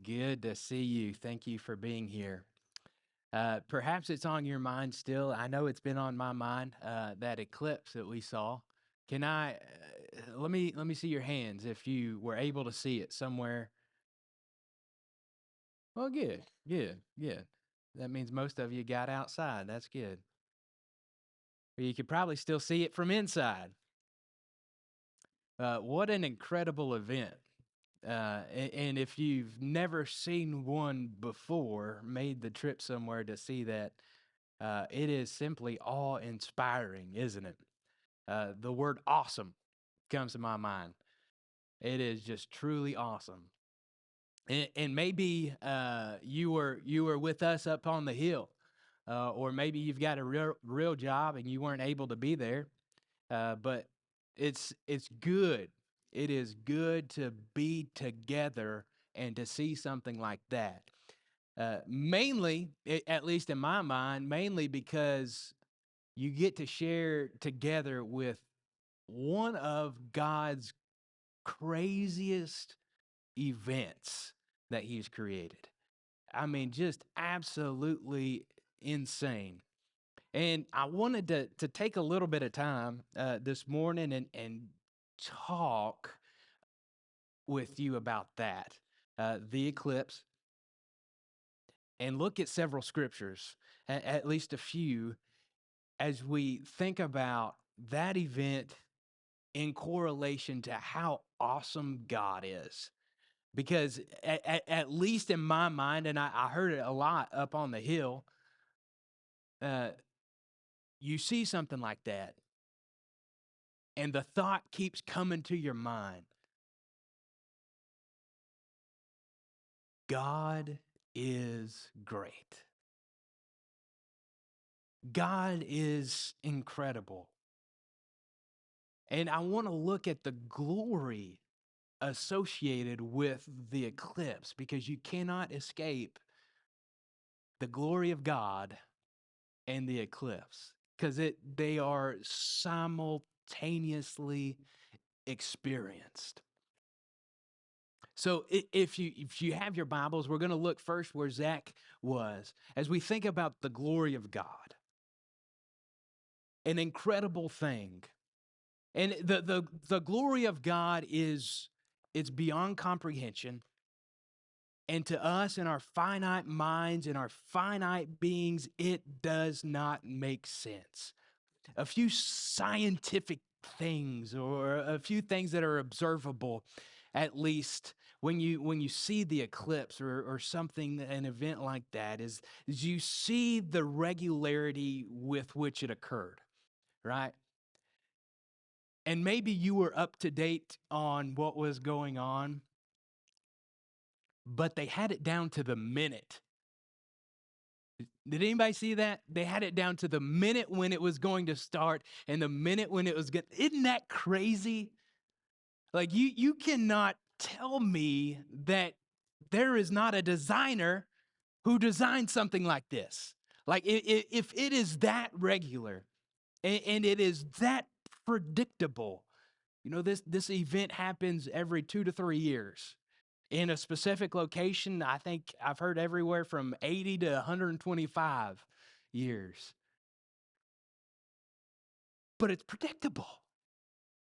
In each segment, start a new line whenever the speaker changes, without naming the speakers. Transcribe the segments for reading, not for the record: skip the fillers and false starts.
Good to see you. Thank you for being here. Perhaps it's on your mind still. I know it's been on my mind. That eclipse that we saw. Can I? Let me see your hands if you were able to see it somewhere. Well, good, good, good. That means most of you got outside. That's good. But you could probably still see it from inside. What an incredible event! And if you've never seen one before, made the trip somewhere to see that, it is simply awe inspiring, isn't it? The word awesome comes to my mind. It is just truly awesome. And maybe you were with us up on the hill, or maybe you've got a real job and you weren't able to be there. But it's good. It is good to be together and to see something like that. Mainly, at least in my mind, mainly because you get to share together with one of God's craziest events that He's created. I mean, just absolutely insane. And I wanted to take a little bit of time this morning and talk with you about that, the eclipse, and look at several scriptures, at least a few, as we think about that event in correlation to how awesome God is. Because at least in my mind, and I heard it a lot up on the hill, uh, you see something like that, and the thought keeps coming to your mind: God is great. God is incredible. And I want to look at the glory associated with the eclipse because you cannot escape the glory of God and the eclipse because they are simultaneously experienced. So if you have your Bibles, we're going to look first where Zach was as we think about the glory of God, an incredible thing. And the glory of God is it's beyond comprehension. And to us in our finite minds and our finite beings, it does not make sense. A few scientific things or a few things that are observable, at least when you see the eclipse or something, an event like that, is you see the regularity with which it occurred, right? And maybe you were up to date on what was going on, but they had it down to the minute. Did anybody see that? They had it down to the minute when it was going to start and the minute when it was going. Isn't that crazy? Like you cannot tell me that there is not a designer who designed something like this. Like if it is that regular and it is that predictable, this event happens every 2 to 3 years in a specific location. I think I've heard everywhere from 80 to 125 years, but it's predictable.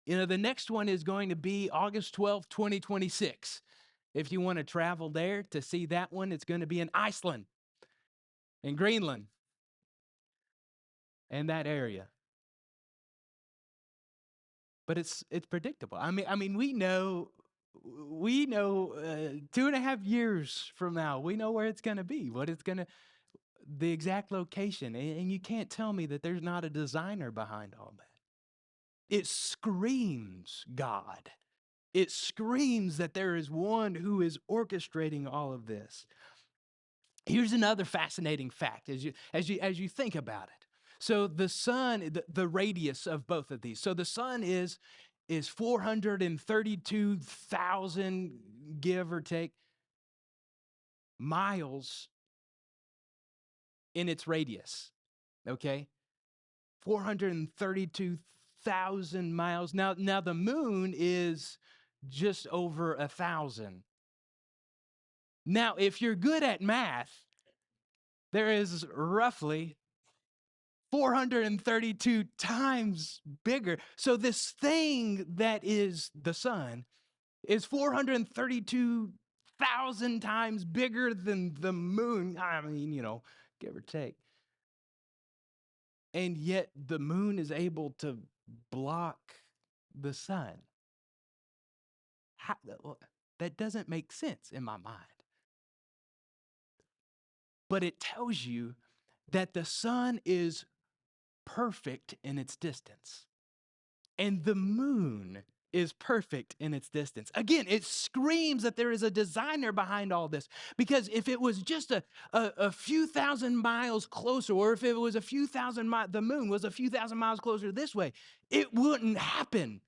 The next one is going to be August 12th, 2026. If you want to travel there to see that one, it's going to be in Iceland, in Greenland, and that area. But it's predictable. I mean, we know 2.5 years from now, we know where it's going to be, what it's going to, the exact location, and you can't tell me that there's not a designer behind all that. It screams God. It screams that there is one who is orchestrating all of this. Here's another fascinating fact as you think about it. So the sun, the radius of both of these. So the sun is 432,000, give or take, miles in its radius. Okay, 432,000 miles. Now the moon is just over 1,000. Now, if you're good at math, there is roughly 432 times bigger. So this thing that is the sun is 432,000 times bigger than the moon. I mean, give or take. And yet the moon is able to block the sun. That doesn't make sense in my mind. But it tells you that the sun is perfect in its distance, and the moon is perfect in its distance. Again, it screams that there is a designer behind all this, because if it was just a few thousand miles closer, or if it was a few thousand miles, the moon was a few thousand miles closer this way, it wouldn't happen.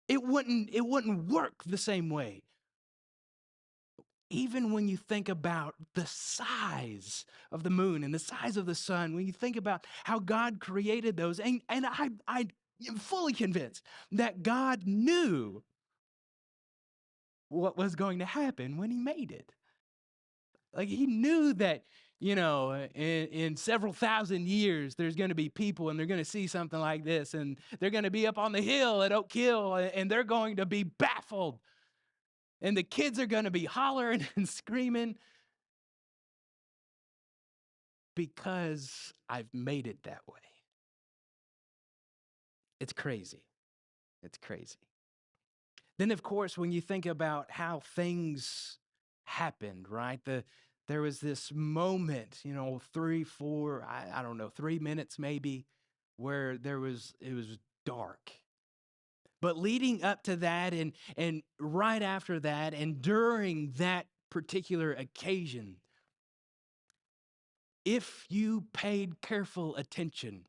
It wouldn't work the same way. Even when you think about the size of the moon and the size of the sun, when you think about how God created those, and I am fully convinced that God knew what was going to happen when he made it. Like, he knew that, in several thousand years, there's going to be people and they're going to see something like this, and they're going to be up on the hill at Oak Hill, and they're going to be baffled. And the kids are going to be hollering and screaming because I've made it that way. It's crazy. It's crazy. Then, of course, when you think about how things happened, right? There was this moment, 3, 4, I don't know, 3 minutes maybe, where it was dark. But leading up to that, and right after that, and during that particular occasion, if you paid careful attention,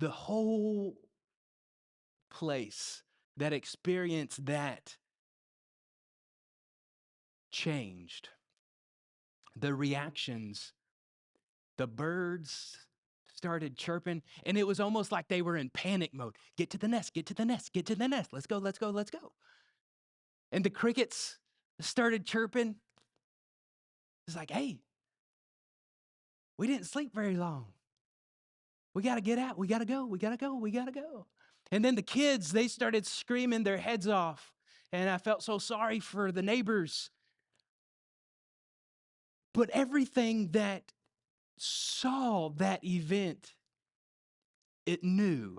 the whole place that experienced that changed. The reactions, the birds started chirping, and it was almost like they were in panic mode. Get to the nest, get to the nest, get to the nest. Let's go, let's go, let's go. And the crickets started chirping. It's like, hey, we didn't sleep very long. We got to get out. We got to go. We got to go. We got to go. And then the kids, they started screaming their heads off. And I felt so sorry for the neighbors. But everything that saw that event, it knew.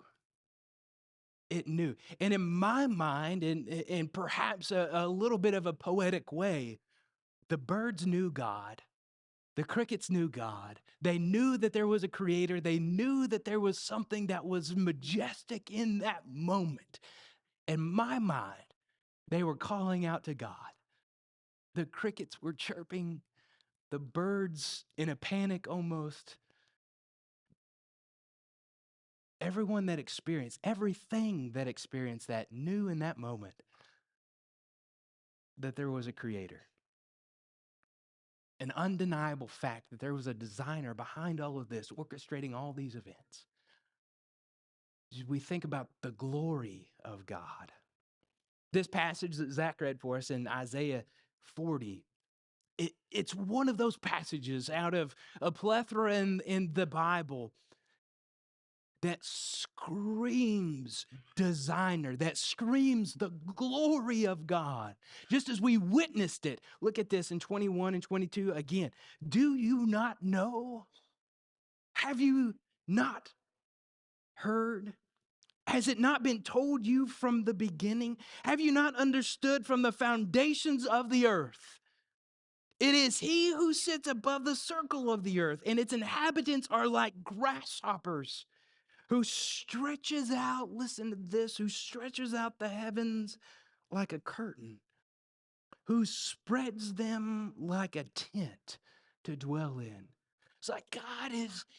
It knew. And in my mind, and perhaps a little bit of a poetic way, the birds knew God. The crickets knew God. They knew that there was a creator. They knew that there was something that was majestic in that moment. In my mind, they were calling out to God. The crickets were chirping, the birds in a panic almost. Everyone that experienced, everything that experienced that knew in that moment that there was a creator. An undeniable fact that there was a designer behind all of this, orchestrating all these events. As we think about the glory of God. This passage that Zach read for us in Isaiah 40, it's one of those passages out of a plethora in the Bible that screams designer, that screams the glory of God. Just as we witnessed it. Look at this in 21 and 22 again. Do you not know? Have you not heard? Has it not been told you from the beginning? Have you not understood from the foundations of the earth? It is he who sits above the circle of the earth, and its inhabitants are like grasshoppers, who stretches out, listen to this, who stretches out the heavens like a curtain, who spreads them like a tent to dwell in. It's like God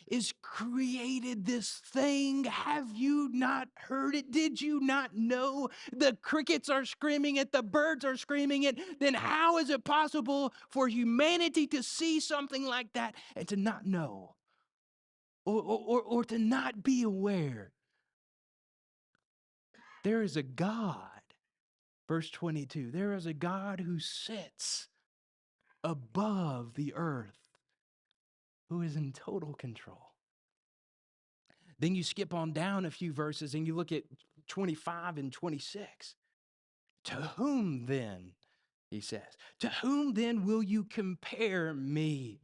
is created this thing. Have you not heard it? Did you not know? The crickets are screaming it, the birds are screaming it. Then how is it possible for humanity to see something like that and to not know? Or to not be aware? There is a God, verse 22, there is a God who sits above the earth, who is in total control. Then you skip on down a few verses and you look at 25 and 26. To whom then, he says, to whom then will you compare me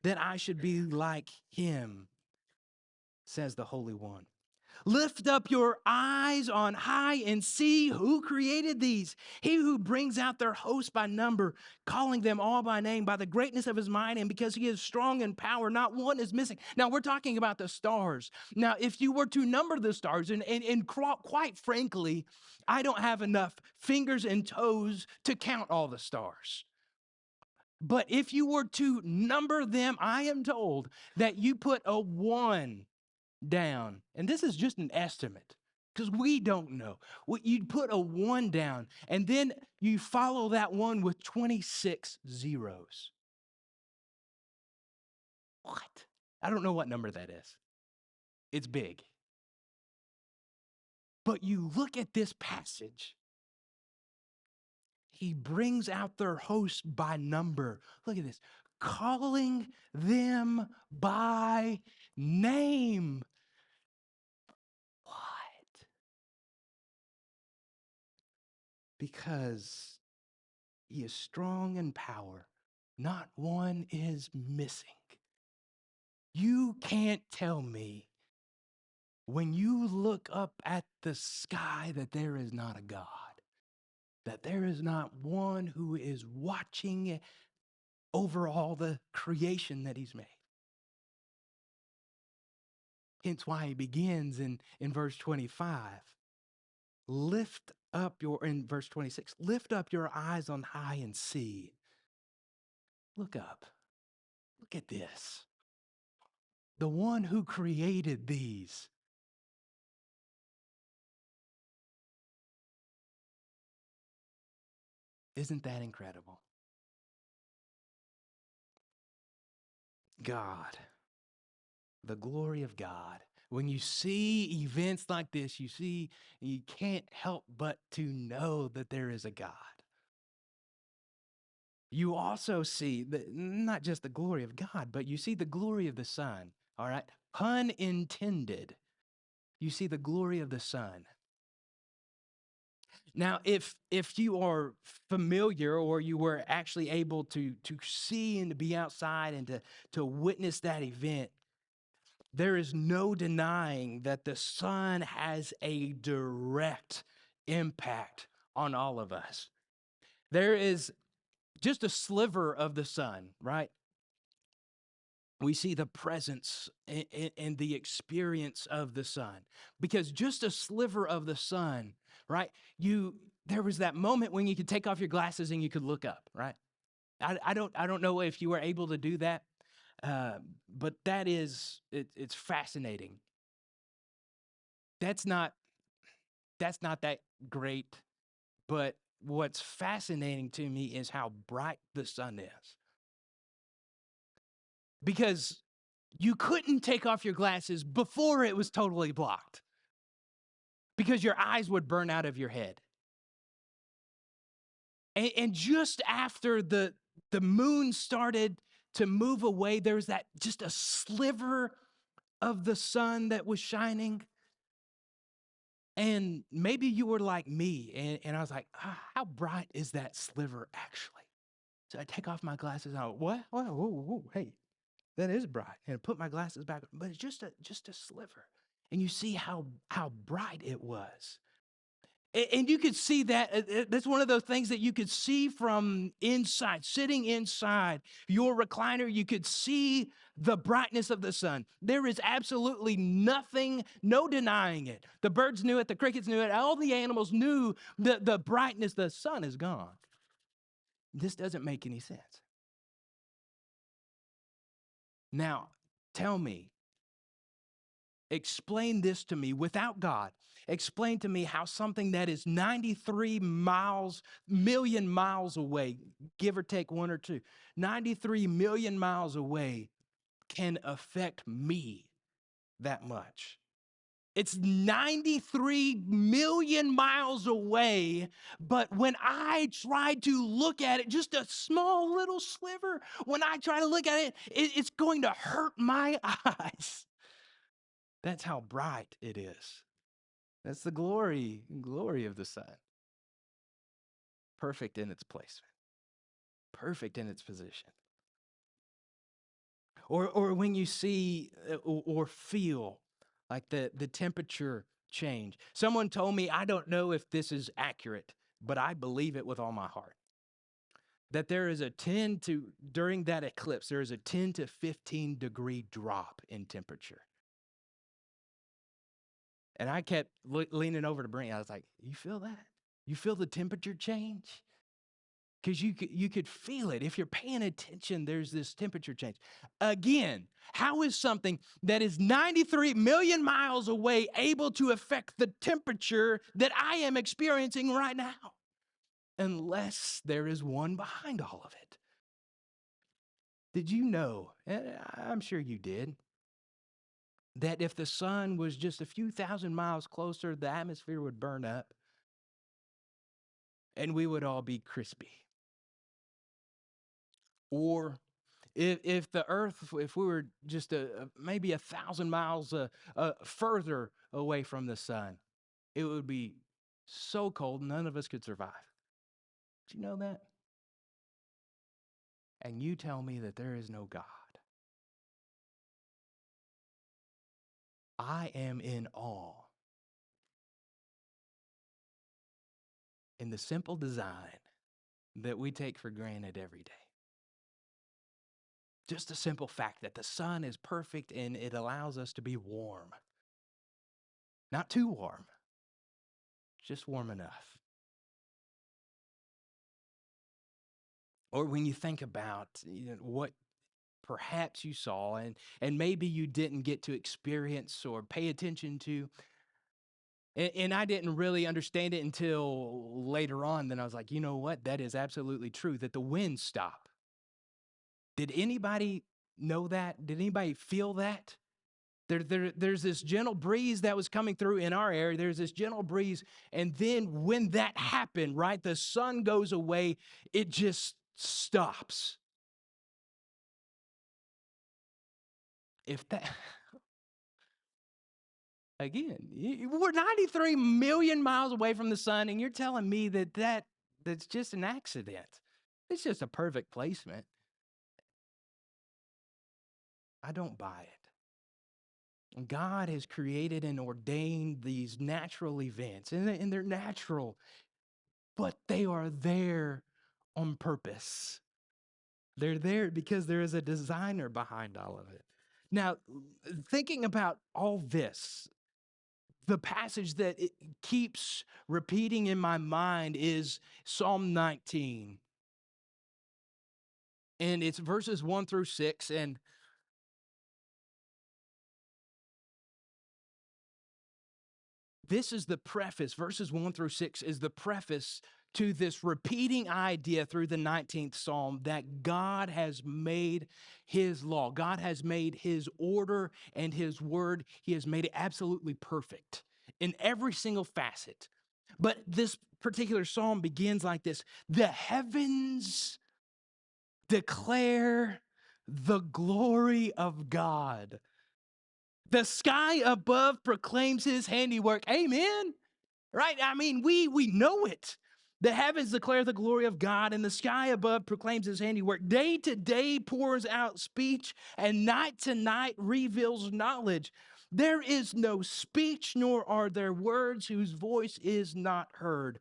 that I should be like him, says the Holy One. Lift up your eyes on high and see who created these. He who brings out their hosts by number, calling them all by name, by the greatness of his might, and because he is strong in power, not one is missing. Now, we're talking about the stars. Now, if you were to number the stars, and quite frankly, I don't have enough fingers and toes to count all the stars. But if you were to number them, I am told that you put a 1 down, and this is just an estimate because we don't know. You'd put a 1 down, and then you follow that 1 with 26 zeros. What? I don't know what number that is. It's big. But you look at this passage, he brings out their hosts by number. Look at this. Calling them by name. What? Because he is strong in power. Not one is missing. You can't tell me when you look up at the sky that there is not a God, that there is not one who is watching over all the creation that he's made. Hence why he begins in verse 25. In verse 26, lift up your eyes on high and see. Look up. Look at this. The one who created these. Isn't that incredible? God, the glory of God. When you see events like this, you can't help but to know that there is a God. You also see not just the glory of God, but you see the glory of the Son. All right? Pun intended. You see the glory of the Son. Now, if you are familiar or you were actually able to see and to be outside and to witness that event, there is no denying that the sun has a direct impact on all of us. There is just a sliver of the sun, right? We see the presence and the experience of the sun, because just a sliver of the sun, right? There was that moment when you could take off your glasses and you could look up, right? I don't know if you were able to do that, but it's fascinating. That's not that great, but what's fascinating to me is how bright the sun is. Because you couldn't take off your glasses before it was totally blocked, because your eyes would burn out of your head. And just after the moon started to move away, there was that just a sliver of the sun that was shining. And maybe you were like me, and I was like, how bright is that sliver actually? So I take off my glasses, and I go, what? Whoa, hey, that is bright. And I put my glasses back, but it's just a sliver. And you see how bright it was. And you could see that. That's one of those things that you could see from inside, sitting inside your recliner. You could see the brightness of the sun. There is absolutely nothing, no denying it. The birds knew it, the crickets knew it, all the animals knew the brightness. The sun is gone. This doesn't make any sense. Now, tell me, explain this to me without God. Explain to me how something that is 93 million miles away, give or take 1 or 2, 93 million miles away can affect me that much. It's 93 million miles away, but when I try to look at it, just a small little sliver, when I try to look at it, it's going to hurt my eyes. That's how bright it is. That's the glory of the sun. Perfect in its placement, perfect in its position. Or when you see or feel like the temperature change. Someone told me, I don't know if this is accurate, but I believe it with all my heart, that there is during that eclipse, there is a 10 to 15 degree drop in temperature. And I kept leaning over to Brent. I was like, you feel that? You feel the temperature change? Because you could feel it. If you're paying attention, there's this temperature change. Again, how is something that is 93 million miles away able to affect the temperature that I am experiencing right now? Unless there is one behind all of it. Did you know, I'm sure you did, that if the sun was just a few thousand miles closer, the atmosphere would burn up and we would all be crispy? Or if the earth, if we were just maybe 1,000 miles further away from the sun, it would be so cold none of us could survive. Did you know that? And you tell me that there is no God. I am in awe in the simple design that we take for granted every day. Just the simple fact that the sun is perfect and it allows us to be warm. Not too warm, just warm enough. Or when you think about what perhaps you saw and maybe you didn't get to experience or pay attention to, and I didn't really understand it until later on. Then I was like, you know what? That is absolutely true, that the winds stop. Did anybody know that? Did anybody feel that? There's this gentle breeze that was coming through in our area. There's this gentle breeze. And then when that happened, right, the sun goes away, it just stops. If that, again, we're 93 million miles away from the sun, and you're telling me that's just an accident. It's just a perfect placement. I don't buy it. God has created and ordained these natural events, and they're natural, but they are there on purpose. They're there because there is a designer behind all of it. Now, thinking about all this, the passage that it keeps repeating in my mind is Psalm 19. And it's verses 1 through 6. And this is the preface. Verses 1 through 6 is the preface to this repeating idea through the 19th Psalm that God has made his law. God has made his order and his word. He has made it absolutely perfect in every single facet. But this particular psalm begins like this: the heavens declare the glory of God. The sky above proclaims his handiwork. Amen. Right? I mean, we know it. The heavens declare the glory of God, and the sky above proclaims his handiwork. Day to day pours out speech, and night to night reveals knowledge. There is no speech, nor are there words whose voice is not heard.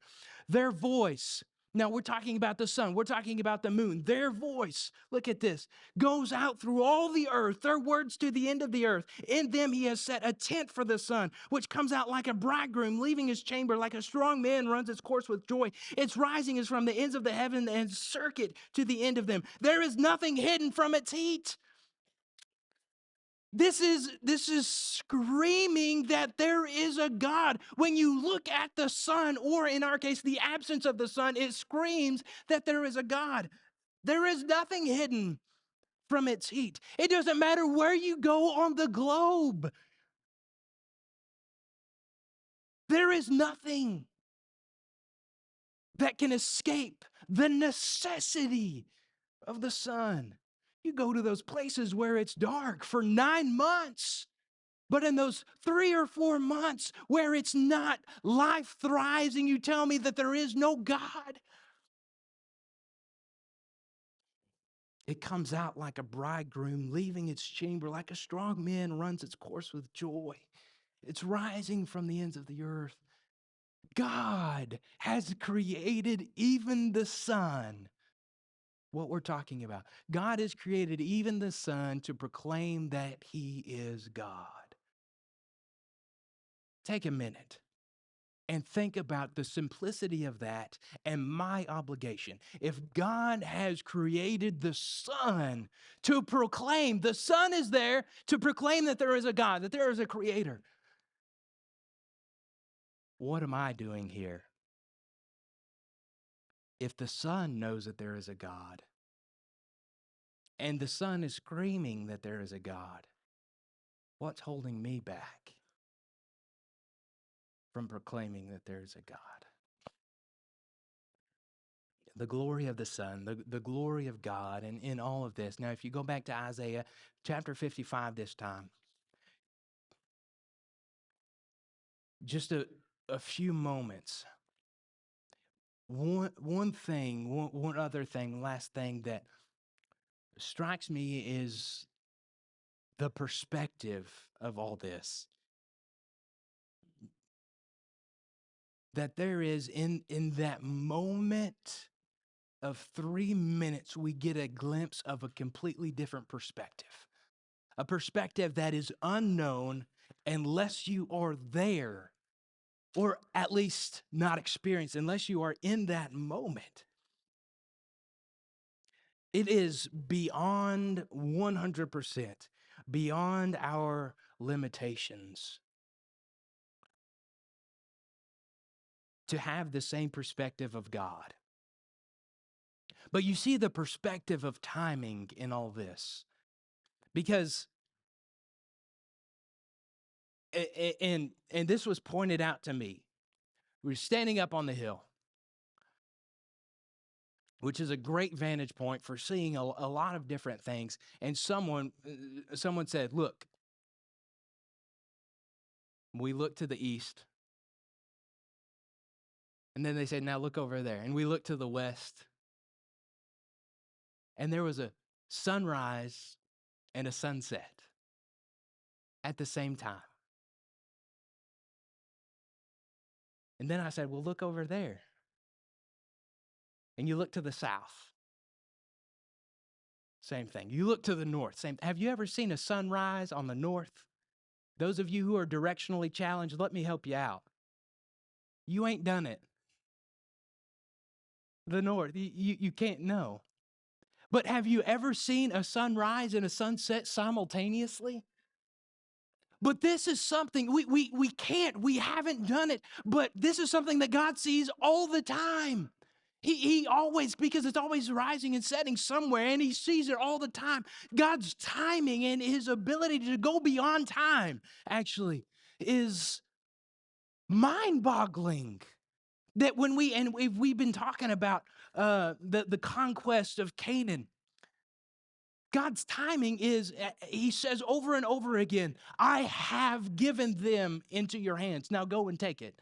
Their voice, now we're talking about the sun, we're talking about the moon. Their voice, look at this, goes out through all the earth, their words to the end of the earth. In them he has set a tent for the sun, which comes out like a bridegroom leaving his chamber, like a strong man runs its course with joy. Its rising is from the ends of the heaven and circuit to the end of them. There is nothing hidden from its heat. This is screaming that there is a God. When you look at the sun, or in our case, the absence of the sun, it screams that there is a God. There is nothing hidden from its heat. It doesn't matter where you go on the globe. There is nothing that can escape the necessity of the sun. You go to those places where it's dark for 9 months, but in those 3 or 4 months where it's not, life thrives, and you tell me that there is no God. It comes out like a bridegroom leaving its chamber, like a strong man runs its course with joy. It's rising from the ends of the earth. God has created even the sun. What we're talking about. God has created even the sun to proclaim that he is God. Take a minute and think about the simplicity of that and my obligation. If God has created the sun to proclaim, the sun is there to proclaim that there is a God, that there is a creator. What am I doing here? If the sun knows that there is a God, and the sun is screaming that there is a God, what's holding me back from proclaiming that there is a God? The glory of the Son, the glory of God, and in all of this. Now, if you go back to Isaiah chapter 55 this time, just a few moments. One other thing, last thing that strikes me is the perspective of all this. That there is in that moment of 3 minutes, we get a glimpse of a completely different perspective. A perspective that is unknown unless you are there, or at least not experienced, unless you are in that moment. It is beyond 100%, beyond our limitations to have the same perspective of God. But you see the perspective of timing in all this. Because, and this was pointed out to me. We were standing up on the hill, which is a great vantage point for seeing a lot of different things. And someone said, look, we look to the east. And then they said, now look over there. And we looked to the west. And there was a sunrise and a sunset at the same time. And then I said, well, look over there. And you look to the south. Same thing. You look to the north. Same. Have you ever seen a sunrise on the north? Those of you who are directionally challenged, let me help you out. You ain't done it. The north, you can't know. But have you ever seen a sunrise and a sunset simultaneously? But this is something we haven't done it, but this is something that God sees all the time. He always, because it's always rising and setting somewhere, and he sees it all the time. God's timing and his ability to go beyond time actually is mind-boggling. That when we've been talking about the conquest of Canaan, God's timing is, he says over and over again, I have given them into your hands. Now go and take it.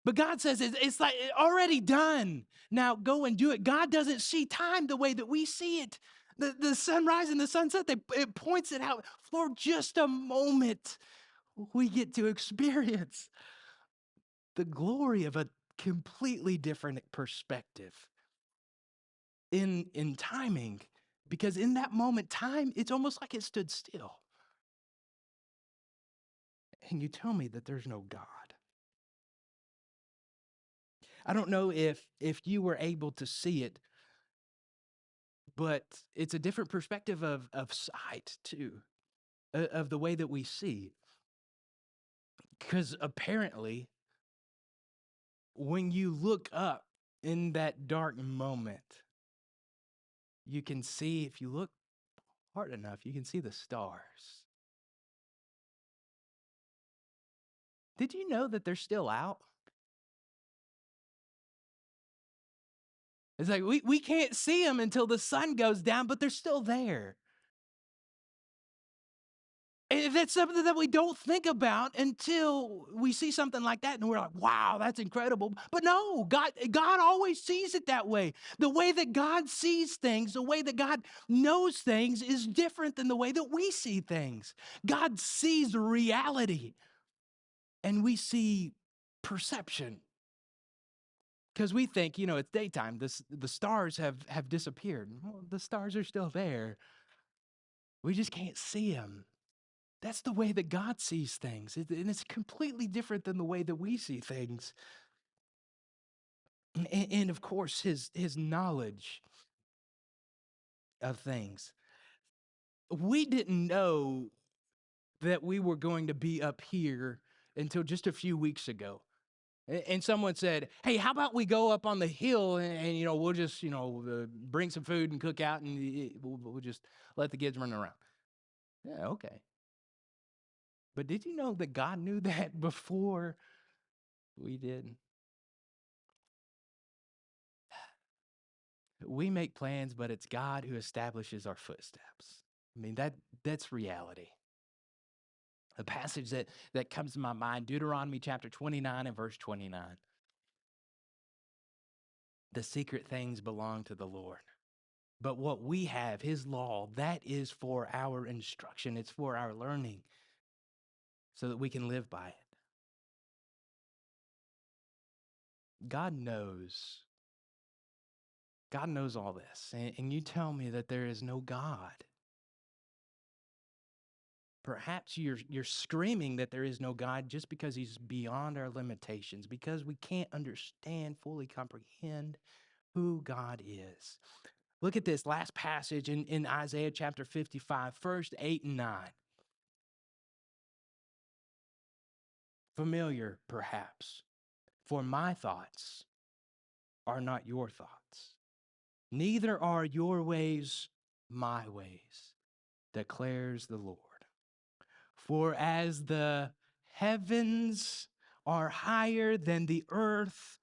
But God says it's like already done. Now go and do it. God doesn't see time the way that we see it. The sunrise and the sunset, it points it out for just a moment. We get to experience the glory of a completely different perspective in timing. Because in that moment, time, it's almost like it stood still. And you tell me that there's no God. I don't know if you were able to see it, but it's a different perspective of sight too, of the way that we see. Because apparently, when you look up in that dark moment, you can see, if you look hard enough, you can see the stars. Did you know that they're still out? It's like we can't see them until the sun goes down, but they're still there. And that's something that we don't think about until we see something like that, and we're like, "Wow, that's incredible." But no, God always sees it that way. The way that God sees things, the way that God knows things is different than the way that we see things. God sees reality, and we see perception. Because we think, it's daytime. The stars have disappeared. Well, the stars are still there. We just can't see them. That's the way that God sees things. And it's completely different than the way that we see things. And of course, his knowledge of things. We didn't know that we were going to be up here until just a few weeks ago. And someone said, "Hey, how about we go up on the hill and we'll just bring some food and cook out and we'll just let the kids run around." Yeah, okay. But did you know that God knew that before we did? We make plans, but it's God who establishes our footsteps. I mean, that's reality. The passage that comes to my mind, Deuteronomy chapter 29 and verse 29. The secret things belong to the Lord. But what we have, his law, that is for our instruction. It's for our learning so that we can live by it. God knows. God knows all this. And you tell me that there is no God. Perhaps you're screaming that there is no God just because he's beyond our limitations, because we can't understand, fully comprehend who God is. Look at this last passage in Isaiah chapter 55, first 8 and 9. Familiar, perhaps. For my thoughts are not your thoughts, neither are your ways my ways, declares the Lord. For as the heavens are higher than the earth,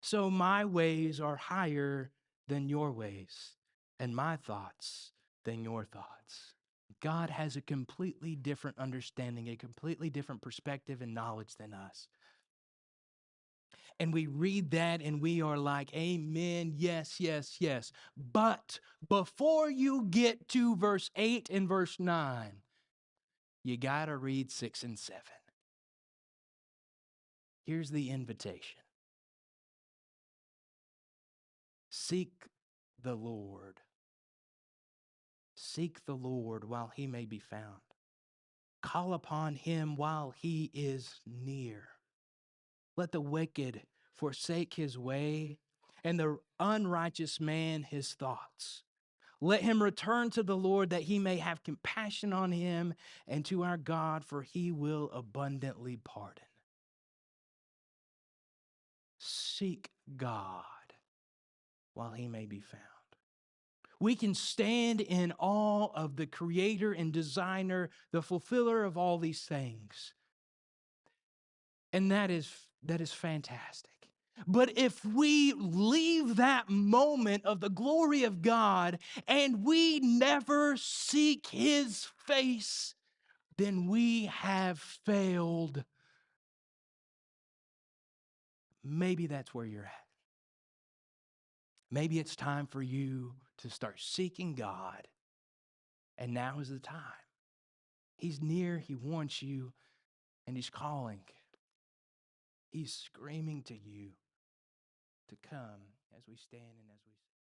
so my ways are higher than your ways, and my thoughts than your thoughts. God has a completely different understanding, a completely different perspective and knowledge than us. And we read that and we are like, amen, yes, yes, yes. But before you get to verse 8 and verse 9, you got to read 6 and 7. Here's the invitation. Seek the Lord. Seek the Lord while he may be found. Call upon him while he is near. Let the wicked forsake his way, and the unrighteous man his thoughts. Let him return to the Lord that he may have compassion on him, and to our God, for he will abundantly pardon. Seek God while he may be found. We can stand in awe of the creator and designer, the fulfiller of all these things. And that is fantastic. But if we leave that moment of the glory of God and we never seek his face, then we have failed. Maybe that's where you're at. Maybe it's time for you to start seeking God, and now is the time. He's near, he wants you, and he's calling. He's screaming to you to come as we stand and as we